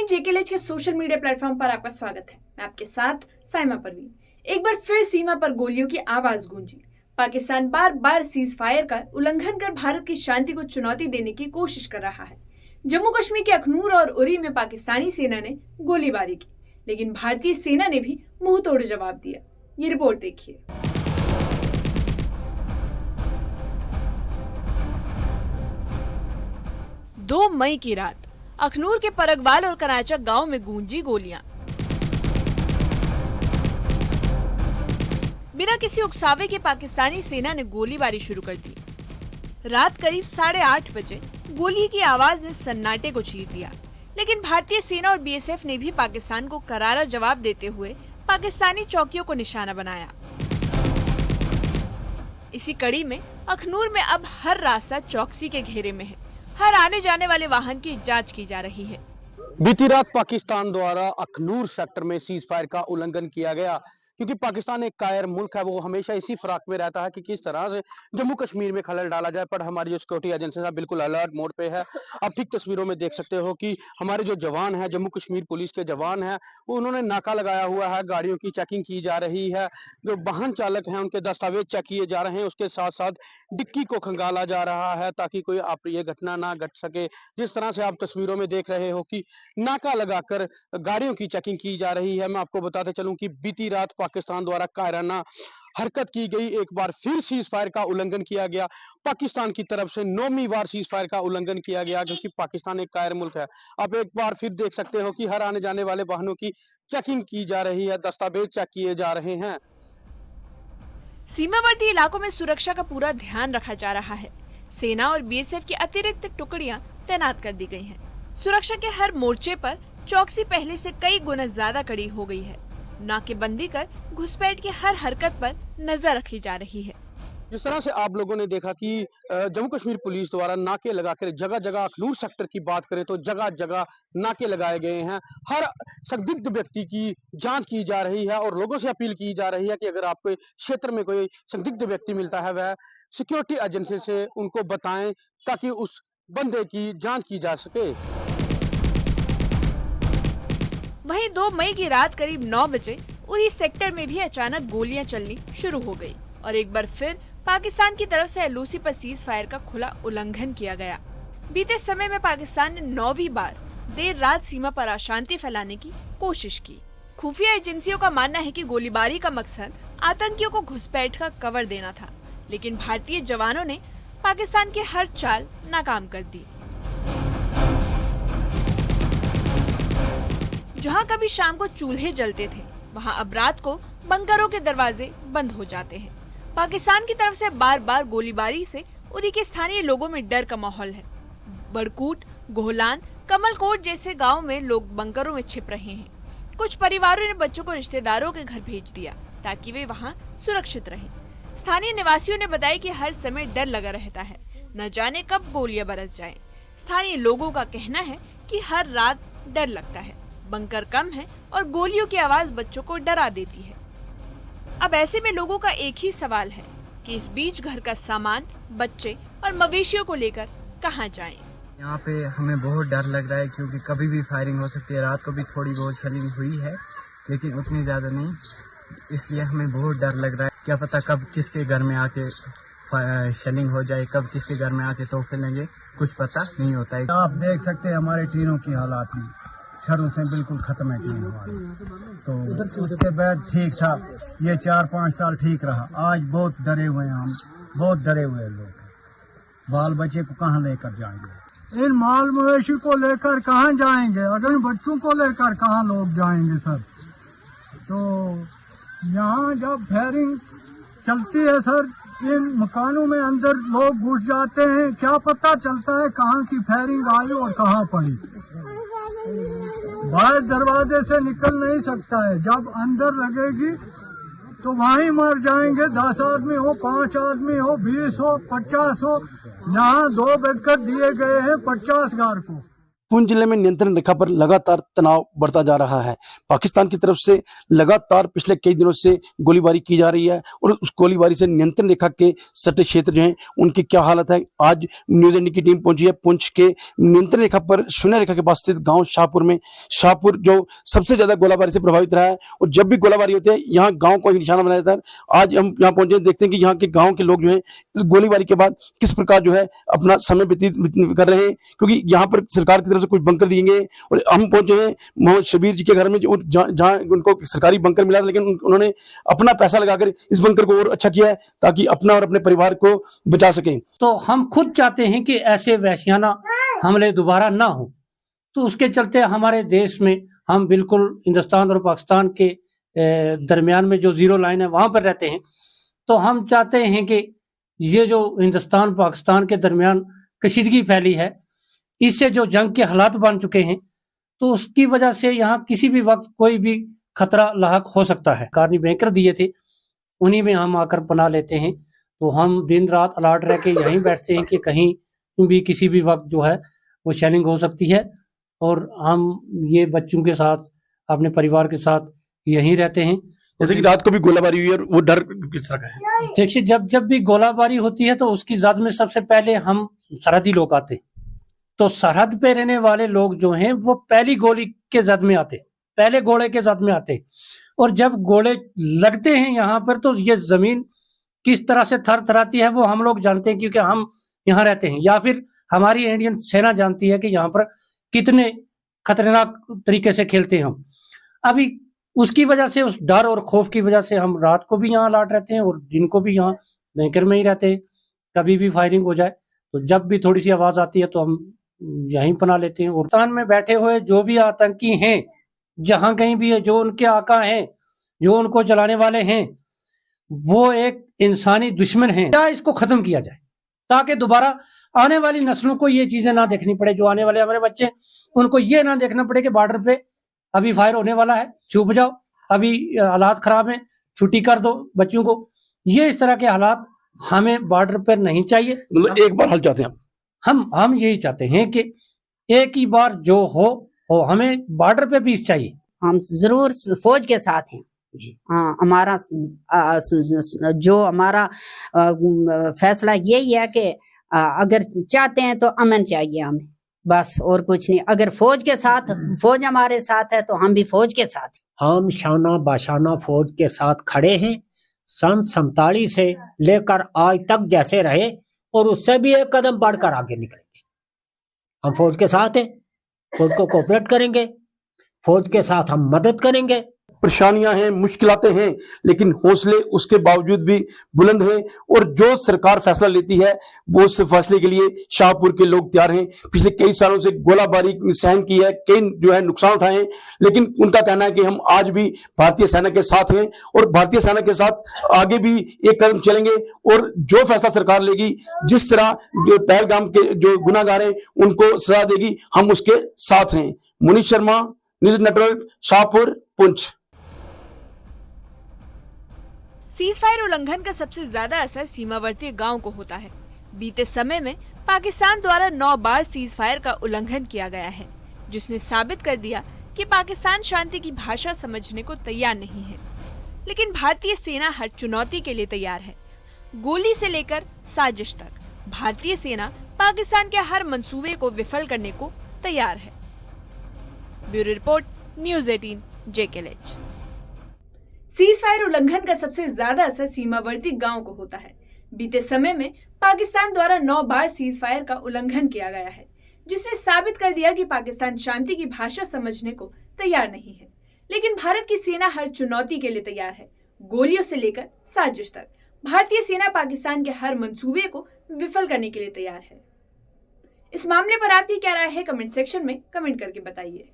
JKLH के social media platform पर आपका स्वागत है। मैं आपके साथ साइमा परवीन। एक बार फिर सीमा पर गोलियों की आवाज गूंजी। पाकिस्तान बार बार सीज फायर का उल्लंघन कर भारत की शांति को चुनौती देने की कोशिश कर रहा है। जम्मू कश्मीर के अखनूर और उरी में पाकिस्तानी सेना ने गोलीबारी की, लेकिन भारतीय सेना ने भी मुंह तोड़ जवाब दिया। ये रिपोर्ट देखिए। 2 मई की रात अखनूर के परगवाल और कराचक गांव में गूंजी गोलियां। बिना किसी उकसावे के पाकिस्तानी सेना ने गोलीबारी शुरू कर दी। रात करीब 8:30 बजे गोली की आवाज ने सन्नाटे को चीर दिया, लेकिन भारतीय सेना और बीएसएफ ने भी पाकिस्तान को करारा जवाब देते हुए पाकिस्तानी चौकियों को निशाना बनाया। इसी कड़ी में अखनूर में अब हर रास्ता चौकसी के घेरे में है। हर आने जाने वाले वाहन की जांच की जा रही है। बीती रात पाकिस्तान द्वारा अखनूर सेक्टर में सीज फायर का उल्लंघन किया गया, क्योंकि पाकिस्तान एक कायर मुल्क है। वो हमेशा इसी फिराक में रहता है कि किस तरह से जम्मू कश्मीर में खलल डाला जाए, पर हमारी जो सिक्योरिटी एजेंसी है बिल्कुल अलर्ट मोड पे है। आप ठीक तस्वीरों में देख सकते हो कि हमारे जो जवान हैं, जम्मू कश्मीर पुलिस के जवान हैं, वो उन्होंने नाका लगाया हुआ है। गाड़ियों की चेकिंग की जा रही है। जो वाहन चालक हैं उनके दस्तावेज चेक किए जा रहे हैं। उसके साथ साथ डिक्की को खंगाला जा रहा है ताकि कोई अप्रिय घटना ना घट सके। जिस तरह से आप तस्वीरों में देख रहे हो कि नाका लगाकर गाड़ियों की चेकिंग की जा रही है। मैं आपको बताते चलूं कि बीती रात पाकिस्तान द्वारा कायराना हरकत की गई। एक बार फिर सीज फायर का उल्लंघन किया गया। पाकिस्तान की तरफ से 9वीं बार सीज फायर का उल्लंघन किया गया, क्योंकि पाकिस्तान एक कायर मुल्क है। आप एक बार फिर देख सकते हो कि हर आने जाने वाले वाहनों की चेकिंग की जा रही है, दस्तावेज चेक किए जा रहे हैं। सीमावर्ती इलाकों में सुरक्षा का पूरा ध्यान रखा जा रहा है। सेना और बीएसएफ की अतिरिक्त टुकड़ियां तैनात कर दी गई हैं। सुरक्षा के हर मोर्चे पर चौकसी पहले से कई गुना ज्यादा कड़ी हो गई है। नाकेबंदी कर घुसपैठ की हर हरकत पर नजर रखी जा रही है। जिस तरह से आप लोगों ने देखा कि जम्मू कश्मीर पुलिस द्वारा नाके लगाकर जगह जगह अखनूर सेक्टर की बात करें तो जगह जगह नाके लगाए गए हैं। हर संदिग्ध व्यक्ति की जांच की जा रही है और लोगों से अपील की जा रही है कि अगर आपके क्षेत्र में कोई संदिग्ध व्यक्ति मिलता है, वह सिक्योरिटी एजेंसी से उनको बताएं ताकि उस बंदे की जांच की जा सके। वहीं 2 मई की रात करीब 9 बजे उरी सेक्टर में भी अचानक गोलियां चलनी शुरू हो गई और एक बार फिर पाकिस्तान की तरफ से एलओसी पर सीज फायर का खुला उल्लंघन किया गया। बीते समय में पाकिस्तान ने 9वीं बार देर रात सीमा पर अशांति फैलाने की कोशिश की। खुफिया एजेंसियों का मानना है कि गोलीबारी का मकसद आतंकियों को घुसपैठ का कवर देना था, लेकिन भारतीय जवानों ने पाकिस्तान की हर चाल नाकाम कर दी। जहां कभी शाम को चूल्हे जलते थे, वहां अब रात को बंकरों के दरवाजे बंद हो जाते हैं। पाकिस्तान की तरफ से बार बार गोलीबारी से उरी के स्थानीय लोगों में डर का माहौल है। बड़कूट, गोहलान, कमलकोट जैसे गांव में लोग बंकरों में छिप रहे हैं। कुछ परिवारों ने बच्चों को रिश्तेदारों के घर भेज दिया ताकि वे वहां सुरक्षित रहें। स्थानीय निवासियों ने बताया कि हर समय डर लगा रहता है, न जाने कब गोलियां बरस जाएं। स्थानीय लोगों का कहना है कि हर रात डर लगता है, बंकर कम है और गोलियों की आवाज बच्चों को डरा देती है। अब ऐसे में लोगों का एक ही सवाल है कि इस बीच घर का सामान, बच्चे और मवेशियों को लेकर कहां जाएं। यहाँ पे हमें बहुत डर लग रहा है, क्योंकि कभी भी फायरिंग हो सकती है। रात को भी थोड़ी बहुत शेलिंग हुई है, लेकिन उतनी ज्यादा नहीं, इसलिए हमें बहुत डर लग रहा है। क्या पता कब किसके घर में आके शेलिंग हो जाए, कब किसके घर में आके तोहफे लेंगे, कुछ पता नहीं होता है। आप देख सकते हैं हमारे टीनों की हालात में छरों से बिल्कुल खत्म है टीन हमारे। तो उसके बाद ठीक था, ये 4-5 साल ठीक रहा। आज बहुत डरे हुए हैं हम, बहुत डरे हुए लोग। बाल बच्चे को कहाँ लेकर जाएंगे? इन माल मवेशी को लेकर कहाँ जाएंगे? अगर बच्चों को लेकर कहाँ लोग जाएंगे सर? तो यहाँ जब फायरिंग चलती है सर, इन मकानों में अंदर लोग घुस जाते हैं। क्या पता चलता है कहाँ की फायरिंग आई और कहाँ पड़ी। बाहर दरवाजे से निकल नहीं सकता है। जब अंदर लगेगी तो वहीं मर जाएंगे। 10 आदमी हो, 5 आदमी हो, 20 हो, 50 हो। यहाँ 2 बेकर दिए गए हैं 50 घर को। पुंछ जिले में नियंत्रण रेखा पर लगातार तनाव बढ़ता जा रहा है। पाकिस्तान की तरफ से लगातार पिछले कई दिनों से गोलीबारी की जा रही है और उस गोलीबारी से नियंत्रण रेखा के सटे क्षेत्र जो हैं उनकी क्या हालत है। आज न्यूज इंडिया की टीम पहुंची है पुंछ के नियंत्रण रेखा पर शून्य रेखा के पास स्थित गांव शाहपुर में। शाहपुर जो सबसे ज्यादा गोलाबारी से प्रभावित रहा है और जब भी गोलाबारी होती है यहाँ गाँव को ही निशाना बनाया जाता है। आज हम यहाँ पहुंचे, देखते हैं कि यहाँ के गाँव के लोग जो है इस गोलीबारी के बाद किस प्रकार जो है अपना समय व्यतीत कर रहे हैं, क्योंकि यहाँ पर सरकार की तरफ से कुछ बंकर दिए गए और हम पहुंचे हैं मोहम्मद शबीर जी के घर में जहाँ उनको सरकारी बंकर मिला था, लेकिन उन्होंने अपना पैसा लगाकर इस बंकर को और अच्छा किया है ताकि अपना और अपने परिवार को बचा सकें। तो हम खुद चाहते हैं कि ऐसे वहशियाना हमले दोबारा ना हो, तो उसके चलते हमारे देश में हम बिल्कुल हिंदुस्तान और पाकिस्तान के दरमियान में जो जीरो लाइन है वहां पर रहते हैं। तो हम चाहते हैं कि ये जो हिंदुस्तान पाकिस्तान के दरमियान कशीदगी फैली है, इससे जो जंग के हालात बन चुके हैं, तो उसकी वजह से यहाँ किसी भी वक्त कोई भी खतरा लाहक हो सकता है। कारनी बैंकर दिए थे, उन्हीं में हम आकर पनाह लेते हैं। तो हम दिन रात अलर्ट रह के यहीं बैठते हैं कि कहीं भी किसी भी वक्त जो है वो शेलिंग हो सकती है, और हम ये बच्चों के साथ अपने परिवार के साथ यहीं रहते हैं। जैसे कि रात को भी गोलाबारी हुई और वो डर किस तरह का है? देखिए, जब भी गोलाबारी होती है तो उसकी जद में सबसे पहले हम सरहदी लोग आते हैं। तो सरहद पे रहने वाले लोग जो हैं वो पहली गोली के जद में आते, पहले गोले के जद में आते, और जब गोले लगते हैं यहाँ पर तो ये जमीन किस तरह से थर थराती है वो हम लोग जानते हैं, क्योंकि हम यहाँ रहते हैं, या फिर हमारी इंडियन सेना जानती है कि यहाँ पर कितने खतरनाक तरीके से खेलते हैं हम। अभी उसकी वजह से, उस डर और खौफ की वजह से हम रात को भी यहाँ अलर्ट रहते हैं और दिन को भी यहाँ बैंकर में ही रहते हैं। कभी भी फायरिंग हो जाए तो जब भी थोड़ी सी आवाज आती है तो हम यहीं पना लेते हैं। और पाकिस्तान में बैठे हुए जो भी आतंकी हैं, जहां कहीं भी है, जो उनके आका हैं, जो उनको चलाने वाले हैं, वो एक इंसानी दुश्मन हैं। क्या इसको खत्म किया जाए ताकि दोबारा आने वाली नस्लों को ये चीजें ना देखनी पड़े। जो आने वाले हमारे बच्चे, उनको ये ना देखना पड़े कि बॉर्डर पे अभी फायर होने वाला है, छुप जाओ, अभी हालात खराब हैं, छुट्टी कर दो बच्चों को। ये इस तरह के हालात हमें बॉर्डर पर नहीं चाहिए। मतलब एक बार हल चाहते हैं हम यही चाहते हैं कि एक ही बार जो हो, हमें बॉर्डर पे पीस चाहिए। हम जरूर फौज के साथ हैं। हाँ, हमारा जो हमारा फैसला यही है कि अगर चाहते हैं तो अमन चाहिए हमें, बस और कुछ नहीं। अगर फौज के साथ, फौज हमारे साथ है तो हम भी फौज के साथ हैं। हम शाना बाशाना फौज के साथ खड़े हैं। सन 47 से लेकर आज तक जैसे रहे और उससे भी एक कदम बढ़कर आगे निकलेंगे। हम फौज के साथ हैं, फौज को कोऑपरेट करेंगे, फौज के साथ हम मदद करेंगे। परेशानियां हैं, मुश्किलातें हैं, लेकिन हौसले उसके बावजूद भी बुलंद हैं और जो सरकार फैसला लेती है वो उस फैसले के लिए शाहपुर के लोग तैयार हैं। पिछले कई सालों से गोलाबारी सहन की है, कई जो है नुकसान उठाए हैं, लेकिन उनका कहना है कि हम आज भी भारतीय सेना के साथ हैं और भारतीय सेना के साथ आगे भी एक कदम चलेंगे। और जो फैसला सरकार लेगी, जिस तरह पहलगाम के जो गुनाहगार हैं उनको सजा देगी, हम उसके साथ हैं। Munish Sharma, news network, Shahpur, Poonch. Cease fire उल्लंघन का सबसे ज्यादा असर सीमावर्ती गांव को होता है। बीते समय में पाकिस्तान द्वारा 9 बार सीज फायर का उल्लंघन किया गया है, जिसने साबित कर दिया कि पाकिस्तान शांति की भाषा समझने को तैयार नहीं है। लेकिन भारतीय सेना हर चुनौती के लिए तैयार है। गोली से लेकर साजिश तक भारतीय सेना पाकिस्तान के हर मंसूबे को विफल करने को तैयार है। Bureau report, news 18 JKLH। Cease fire उल्लंघन का सबसे ज्यादा असर सीमावर्ती गांव को होता है। बीते समय में पाकिस्तान द्वारा 9 बार सीज फायर का उल्लंघन किया गया है, जिसने साबित कर दिया कि पाकिस्तान शांति की भाषा समझने को तैयार नहीं है। लेकिन भारत की सेना हर चुनौती के लिए तैयार है। गोलियों से लेकर साजिश तक भारतीय सेना पाकिस्तान के हर मंसूबे को विफल करने के लिए तैयार है। इस मामले पर आपकी क्या राय है, कमेंट सेक्शन में कमेंट करके बताइए।